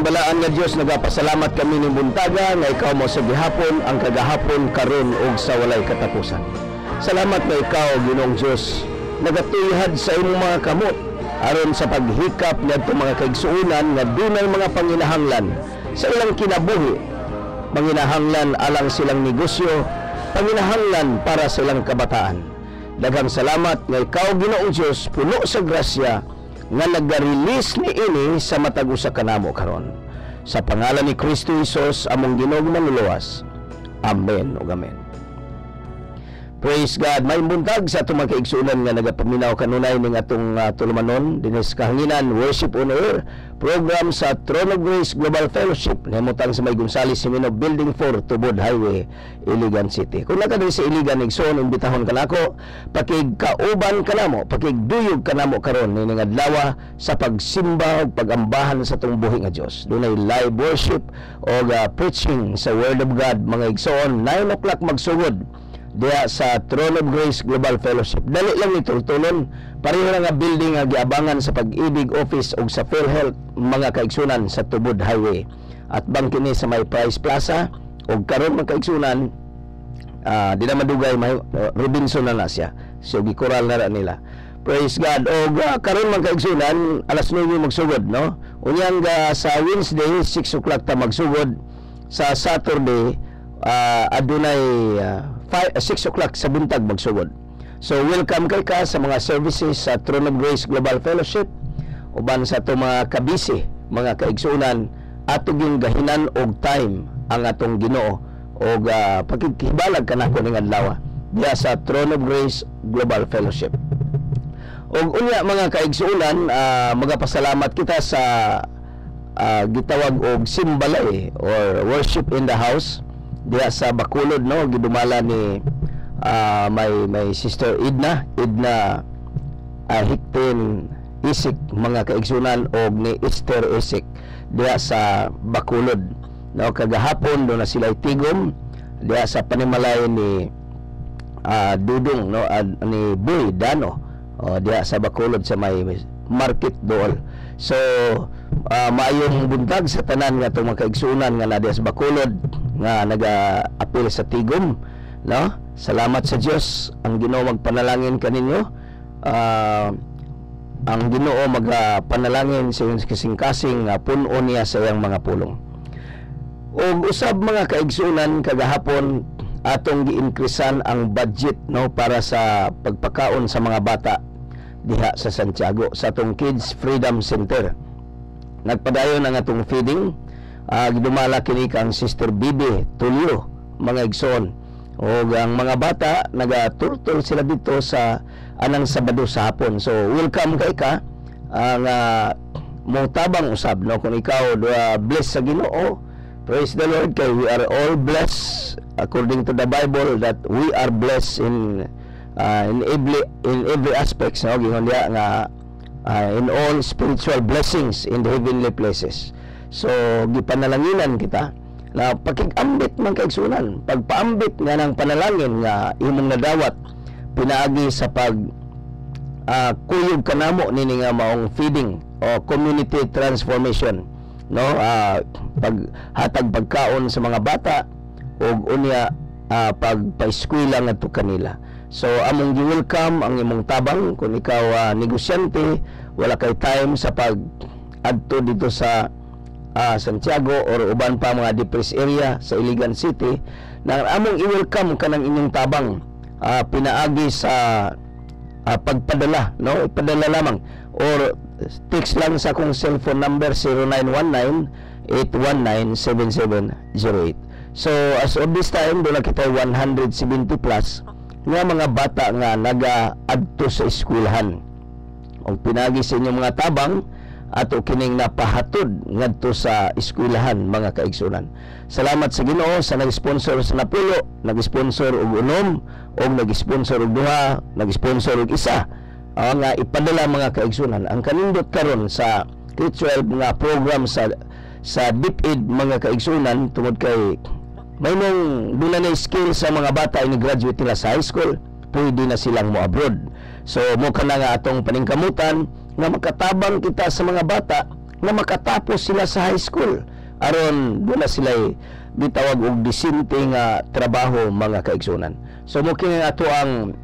ginbalaan nga Dios, nagapasalamat kami ni buntaga nga ikaw mo sa gihapon, ang kagahapon, karon ug sa walay katapusan. Salamat nga ikaw, Ginoong Dios, nagatuyhad sa imong mga kamot aron sa paghikap ngadto mga kaigsuonan nga dunay mga panginahanglan sa ilang kinabuhi, panginahanglan alang silang negosyo, panginahanglan para sa ilang kabataan. Daghang salamat nga ikaw, Ginoong Dios, puno sa grasya nga nag-release ni ini sa matag usa kanamo karon. Sa pangalan ni Kristo Jesus among Ginoo manuluwas. Amen ug amen. Praise God. May buntag sa atong mga kaigsuonan nga nagapaminaw kanunay ning atong tulumanon dinhi sa kahanginan Worship on Air program sa Throne of Grace Global Fellowship nahimutang sa May Gonzales Simino Building 4 Tubod Highway, Iligan City. Kung nakadiri sa Iligan igsoon, imbitahon kanako pakigkauban kanamo, pakigduyog kanamo karon ning adlaw sa pagsimba ug pagambahan sa atong buhi nga Dios. Dunay live worship o preaching sa Word of God mga igsoon 9 o'clock magsugod diya sa Throne of Grace Global Fellowship. Dali lang ito tulon, pareho na nga building nga giabangan sa Pag-ibig Office o sa PhilHealth mga kaigsunan sa Tubod Highway. At bang kini sa May Price Plaza o karon mga kaigsunan di na madugay may Robinson na siya. So gikural na nila. Praise God. O karon mga kaigsunan alas 9 magsugod, no? Unyang sa Wednesday 6 o'clock ta magsugod, sa Saturday adunay 6 o'clock sa buntag magsugod. So welcome kay ka sa mga services sa Throne of Grace Global Fellowship uban sa ato mga kabisi, mga kaigsuonan ato ging gahinan og time ang atong Ginoo og pagkikibalag kanako ning adlaw diya sa Throne of Grace Global Fellowship. Og unya mga kaigsuonan, magapasalamat kita sa gitawag og simbalay or worship in the house diya sa Bacolod, no? Gidumala ni may Sister Edna Hiktin Isik mga kaigsunan og ni Esther Isik diya sa Bacolod, no? Kagahapon do na sila tigom diya sa panimalay ni Dudong, no? Ni Boy Dano diya sa Bacolod sa may market dool. So maayong buntag sa tanan nga itong mga kaigsunan nga na diya sa Bacolod nga naga-apil sa tigom, no? Salamat sa Dios. Ang Ginoo magpanalangin kaninyo. Ang Ginoo magpanalangin sa inyong kasing-kasing puno niya sa iyang mga pulong. O usab mga kaigsunan, kagahapon atong gi-increasean ang budget, no, para sa pagpakaon sa mga bata diha sa Santiago sa atong Kids Freedom Center. Nagpadayon ang atong feeding. Gidumala kini kang Sister Bibi Tulio mga igsoon, o ang mga bata nagaturtol sila dito sa anang Sabado sa hapon. So welcome kay ka nga mo tabang usab, no? Kung ikaw bless sa Ginoo, praise the Lord, kay we are all blessed according to the Bible that we are blessed in every aspect, no? Gingon diya nga in all spiritual blessings in the heavenly places. So gipanalanginan kita na pakig-ambit man kaigsunan, pagpaambit nga ng panalangin nga imong nadawat pinaagi sa pag kuyog kanamo nini nga maong feeding o community transformation, no? Paghatag pagkaon sa mga bata ug unya pagpa-eskwela ngadto kanila. So among gi-welcome ang imong tabang kung ikaw negosyante, wala kay time sa pag adto dito sa Santiago or uban pa mga depressed area sa Iligan City, na among i-welcome kanang inyong tabang pinaagi sa pagpadala, no? Ipadala lamang or text lang sa akong cellphone number 0919-819-7708. So as of this time doon kita 170 plus nga mga bata nga naga-adto sa eskwelahan. O pinagi sa inyong mga tabang ato kining napahatod ngadto sa eskwelahan mga kaigsunan. Salamat sa Ginoo sa nag-sponsor sa napulo, nag-sponsor og unom, o nag-sponsor og duha, nag-sponsor og isa nga ipadala mga kaigsunan. Ang kanindot karon sa K-12 nga program sa DepEd mga kaigsunan tungod kay may nung doon na skill sa mga bata ini graduate nila sa high school, pwede na silang mo abroad. So mo ka na nga atong paningkamutan nga makatabang kita sa mga bata nga makatapos sila sa high school aron doon na sila gitawag og disinte nga trabaho, mga kaigsunan. So mo kini ato ang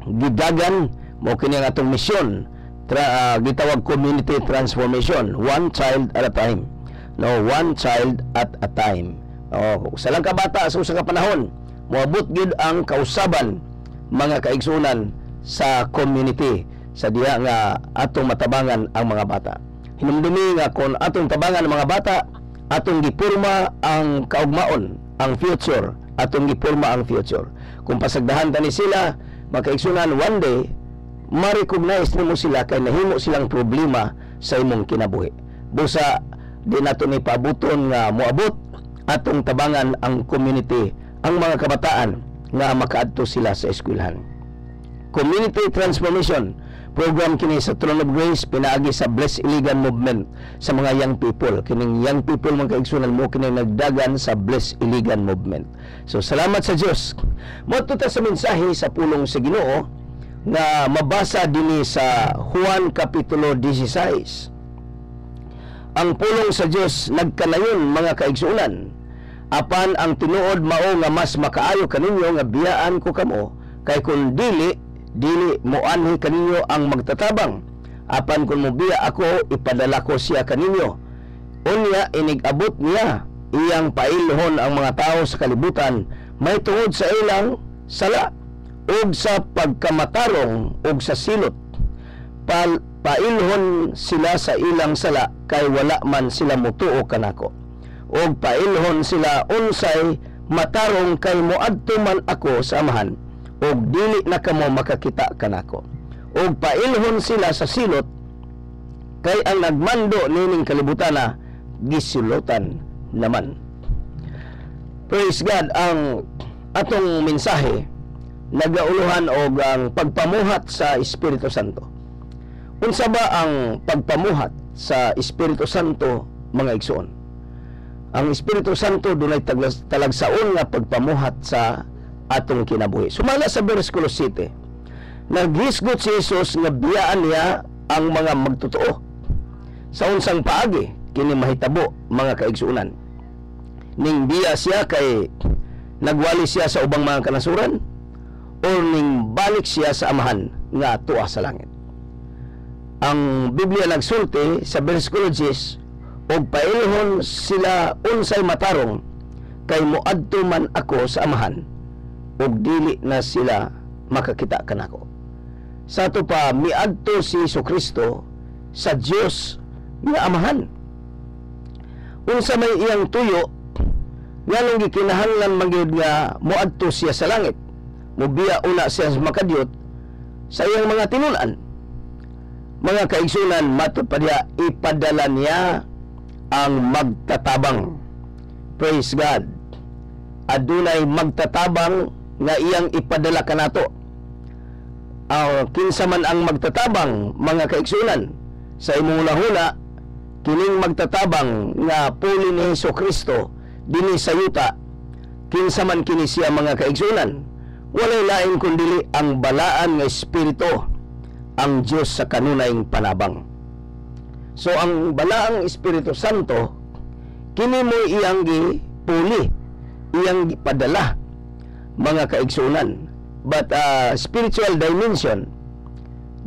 gidagan, mo kini ang atong misyon, gitawag community transformation, one child at a time. No, one child at a time. Sa lang ka bata sa usa ka panahon, moabot gid ang kausaban, mga kaigsunan, sa community sa diha nga atong matabangan ang mga bata. Hinumdumi nga kung atong tabangan ang mga bata, atong gipurma ang kaugmaon, ang future, atong gipurma ang future. Kung pasagdahan tani sila, makaigsunan, one day ma-recognize nimo sila kay nahimo silang problema sa imong kinabuhi. Busa di nato ni pabuton nga moabot atong tabangan ang community, ang mga kabataan nga makaadto sila sa eskwelahan. Community transformation program kini sa Throne of Grace, pinaagi sa Bless Iligan movement sa mga young people. Kining young people, mga kaigsunan, mo kini nagdagan sa Bless Iligan movement. So salamat sa Dios. Moadto ta sa mensahe sa pulong sa Ginoo nga mabasa dinhi sa Juan kapitulo 16. Ang pulong sa Dios nagkanayon, mga kaigsunan, apan ang tinuod mao nga mas makaayo kaninyo nga biyaan ko kamo, kay kun dili moanhi kaninyo ang magtatabang. Apan kung mobiya ako, ipadala ko siya kaninyo. Unya inigabot niya iyang pailhon ang mga tao sa kalibutan, may tungod sa ilang sala ug sa pagkamatarong ug sa silot. Pailhon sila sa ilang sala, kay wala man sila mutuo kanako. Og pailhon sila unsay matarong, kay moadto man ako sa amahan, og dili na kamo makakita kanako. Og pailhon sila sa silot, kay ang nagmando nining kalibutana gisilutan naman. Praise God. Ang atong mensahe nagauluhan og ang pagpamuhat sa Espiritu Santo. Unsa ba ang pagpamuhat sa Espiritu Santo, mga igsoon? Ang Espiritu Santo dunay talagsaon nga pagpamuhat sa atong kinabuhi. Sumala sa bersikulo 7, naghisgot si Jesus nga biyaan niya ang mga magtotoo. Sa unsang paagi kini mahitabo, mga kaigsuunan, ning biya siya kay nagwali siya sa ubang mga kanasuran, o ning balik siya sa amahan nga tuwa sa langit. Ang Biblia nagsulti sa bersikulo 10, og pailhon sila unsay matarong, kay moadto man ako sa amahan, ug dili na sila makakita kanako. Sa ato pa, miadto si Jesucristo sa Dios nga amahan. Unsa may iyang tuyo, nganong gikinahanglan magyud nga moadto siya sa langit, mubiya una siya sa makadyot sa iyang mga tinunan. Mga kaigsunan, matud pa diha, ipadala niya ang magtatabang. Praise God. Adunay magtatabang nga iyang ipadala kanato. Kinsa man ang magtatabang, mga kaigsunan, sa imong hula, kining magtatabang nga puli ni Jesucristo dinhi sa yuta, kinsa man kini siya, mga kaigsunan, walay lain kundi ang balaan nga espiritu, ang Dios sa kanunayng panabang. So ang balaang Espiritu Santo, kini mo iyang gipuli, iyang gipadala, mga kaigsunan. But spiritual dimension,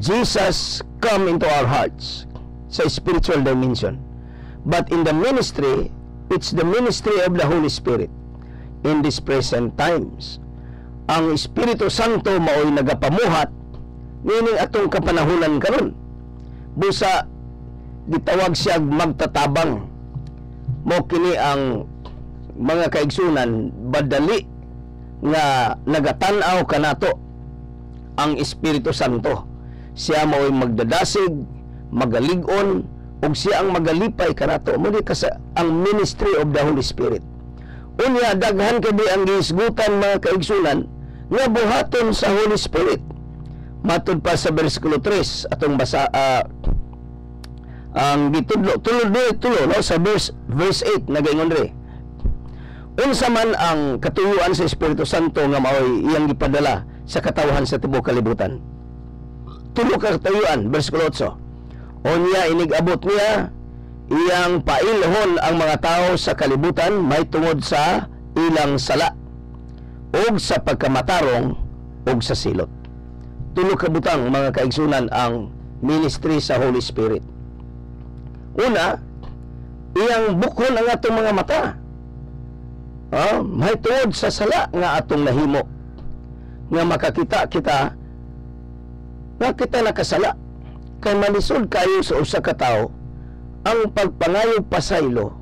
Jesus come into our hearts sa spiritual dimension. But in the ministry, it's the ministry of the Holy Spirit in these present times. Ang Espiritu Santo mao'y nagapamuhat nining atong kapanahunan karon. Busa gitawag siya magtatabang. Mo kini ang, mga kaigsunan, badali nga nagatan-aw kanato ang Espiritu Santo. Siya mao'y magdadasig, magalig-on, ug siya ang magalipay kanato. Muli kasi ang ministry of the Holy Spirit. Unya, daghan kadi ang gihisgutan, mga kaigsunan, nga buhaton sa Holy Spirit. Matud pa sa bersikulo 3 atong basa, ang gitudlo tulo no, sa verse 8 nagaingon diri, unsa man ang katuyuan sa Espiritu Santo nga mao'y iyang gipadala sa katawhan sa tibuok kalibutan. Tulo ka katuyuan, bersikulo 8. Unya inigabot niya iyang pailhon ang mga tao sa kalibutan may tungod sa ilang sala og sa pagkamatarong og sa silot. Tulo ka butang mga kaigsunan ang ministry sa Holy Spirit. Una, iyang bukhon ang atong mga mata. May tungod sa sala nga atong nahimo nga makakita kita nga kita nakasala kay malisod kayo sa usa ka tawo ang pagpangayo pasaylo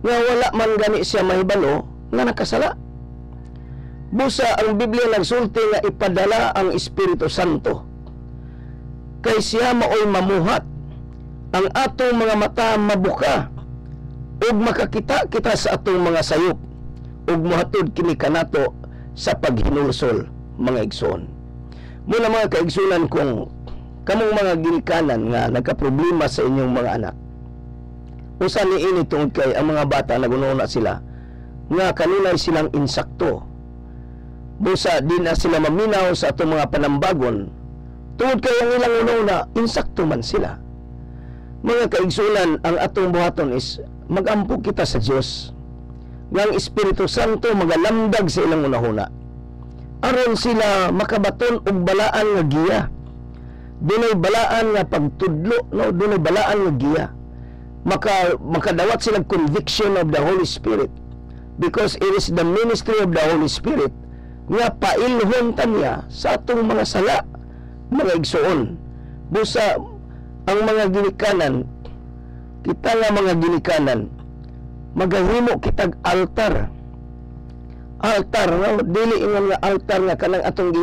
nga wala man gani siya mahibalo nga nakasala. Busa ang Biblia nagsulti nga ipadala ang Espiritu Santo kay siya maoy mamuhat ang atong mga mata mabuka ug makakita kita sa atong mga sayop ug mohatod kini kanato sa paghinulsol mga igsoon. Muna mga kaigsunan kung kamong mga ginikanan nga nagkaproblema sa inyong mga anak. Usa ni ini tungod kay ang mga bata nagununa sila nga kanunay silang insakto. Busa di na sila maminaw sa atong mga panambagon tungod kay ang ilang una insakto man sila. Mga kaigsunan, ang atong buhaton is magampo kita sa Dios. Nga ang Espiritu Santo magalamdag sa ilang unahuna aron sila makabaton og balaan nga giya. Dunay balaan nga pagtudlo, no? Dunay balaan nga giya. Makadawat sila conviction of the Holy Spirit because it is the ministry of the Holy Spirit nga pailhon tanya sa atong mga sala, mga igsoon. Busa ang mga ginikanan, kita nga mga ginikanan, magahimo kitag altar, no? Dili nga altar nga kanang atong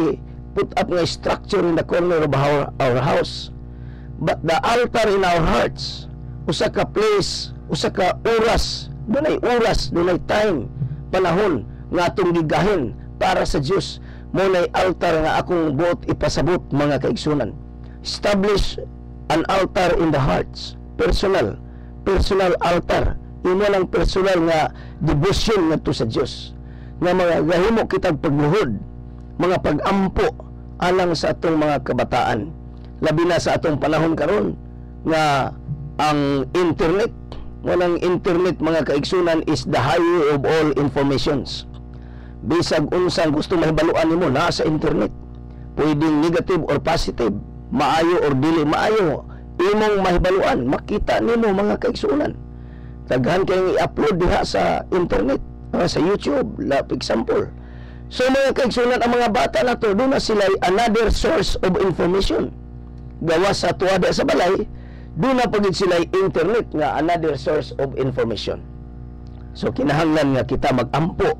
put up nga structure in the corner of our house, but the altar in our hearts. Usa ka place, usa ka oras, dunay time, panahon nga atong gigahin para sa Dios. Munay altar nga akong buot ipasabot mga kaigsunan. Establish an altar in the hearts, personal altar. Imo lang personal nga devotion ngadto sa Dios. Nga mga gahimo kitag pagluhod, mga pag-ampo alang sa atong mga kabataan. Labi na sa atong panahon karon nga ang internet, walang internet mga kaigsunan is the highway of all informations. Bisag unsang gusto mahibaluan nimo na sa internet. Pwedeng negative or positive, maayo or dili maayo, imong mahibaluan, makita nimo mga kaigsunan. Daghan kayong i-upload diha sa internet, sa YouTube, for example. So mga kaigsunan, ang mga bata na to, doon na sila another source of information. Gawas sa tuwada sa balay, doon na pagid sila internet nga another source of information. So kinahanglan nga kita magampo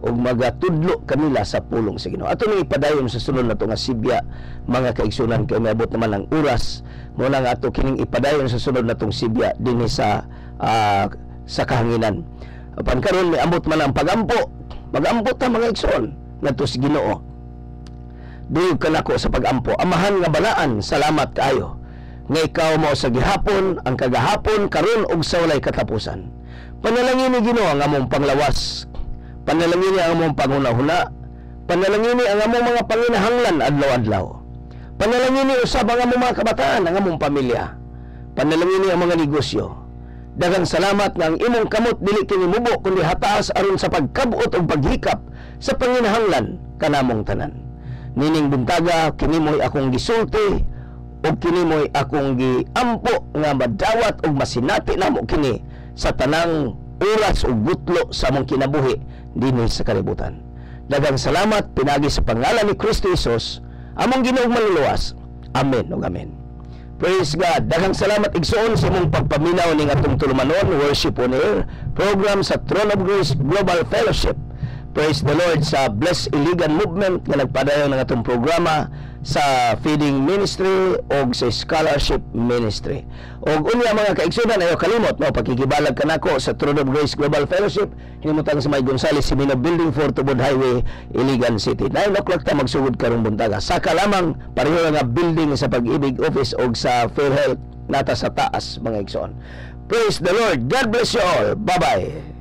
o magatudlo kanila sa pulong sa Ginoo. Ato nang ipadayon sa sunod na to nga sibya mga kaigsunan kay maabot naman ang oras mo na nga ato kining ipadayon sa sunod na tong sibya dinhi sa kahanginan. Apan karon may ambot man ang pagampo. Magampo ta mga igsoon ngadto sa Ginoo. Duyog kanako sa pagampo. Amahan nga balaan, salamat kaayo nga ikaw mo sa gihapon, ang kagahapon, karon ug sa walay katapusan. Panalangin ni Ginoo ang among panglawas. Panalangin ni ang among pangunahuna. Panalangin ni ang among mga panginahanglan adlaw-adlaw. Panalangin ni usab ang among mga kabataan, ang among pamilya. Panalangin ni ang mga negosyo. Daghang salamat nga ang imong kamot dili kini mubo kundi hataas aron sa pagkabot ug paghikap sa panginahanglan kanamong tanan. Nining buntaga kini mo'y akong gisulti ug kini mo'y akong giampo nga madawat ug masinati namo kini sa tanang oras ug gutlo sa among kinabuhi dinhi sa kalibutan. Daghang salamat pinagi sa pangalan ni Kristo Jesus among Ginoong manluluwas. Amen ug amen. Praise God. Daghang salamat igsoon sa mong pagpaminaw ning atong tulumanon worship on air program sa Throne of Grace Global Fellowship. Praise the Lord sa Bless Iligan Movement nga nagpadayon ng atong programa sa Feeding Ministry o sa Scholarship Ministry. O unya mga kaigsunan, ayaw kalimot, no, pakikibalag ka nako sa Throne of Grace Global Fellowship, hinimutang sa May Gonzales, Simino Building 4 Tubod Highway, Iligan City. 9 o'clock ta magsugod karong buntaga. Saka lamang pareho nga building sa Pag-ibig Office o sa Fair Health nata sa taas mga igsoon. Praise the Lord. God bless you all. Bye-bye.